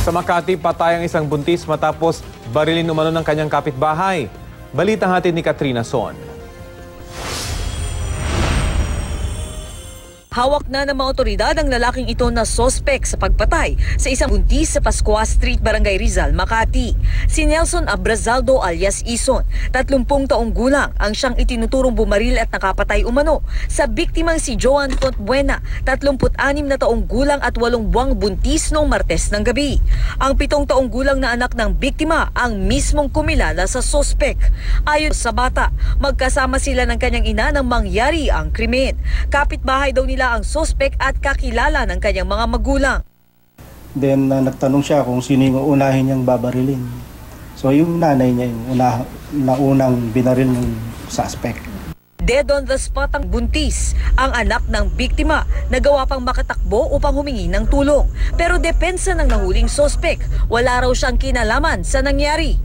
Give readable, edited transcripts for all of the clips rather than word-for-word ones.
Sa Makati, patay ang isang buntis matapos barilin umano ng kanyang kapitbahay. Balitang hatid ni Katrina Son. Hawak na ng mga otoridad ang lalaking ito na sospek sa pagpatay sa isang buntis sa Pascua Street, Barangay Rizal, Makati. Si Nelson Abrazaldo alias Ison, 30 taong gulang, ang siyang itinuturong bumaril at nakapatay umano sa biktimang si Joan Fontbuena, 36 na taong gulang at 8 buwang buntis noong Martes ng gabi. Ang 7 taong gulang na anak ng biktima ang mismong kumilala sa sospek. Ayon sa bata, magkasama sila ng kanyang ina nang mangyari ang krimen. Kapitbahay daw nila ang sospek at kakilala ng kanyang mga magulang. Then nagtanong siya kung sino yung unahin niyang babarilin. So yung nanay niya yung unang binaril ng suspect. Dead on the spot ang buntis, ang anak ng biktima, nagawa pang makatakbo upang humingi ng tulong. Pero depensa ng nahuling sospek, wala raw siyang kinalaman sa nangyari.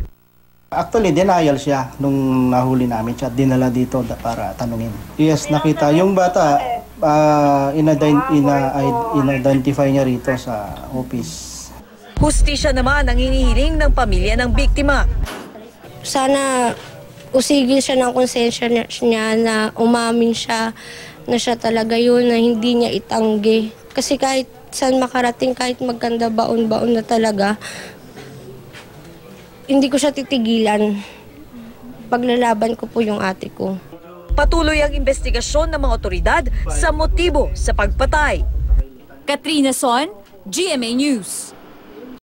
Actually, denial siya nung nahuli namin siya. Dinala dito para tanungin. Yes, nakita. Yung bata, in-identify niya rito sa office. Hustisya naman ang hinihiling ng pamilya ng biktima. Sana usigil siya ng konsensya niya na umamin siya na siya talaga yun, na hindi niya itanggi. Kasi kahit saan makarating, kahit maganda baon-baon na talaga, hindi ko siya titigilan. Paglalaban ko po yung ate ko. Patuloy ang investigasyon ng mga otoridad sa motibo sa pagpatay. Katrina Son, GMA News.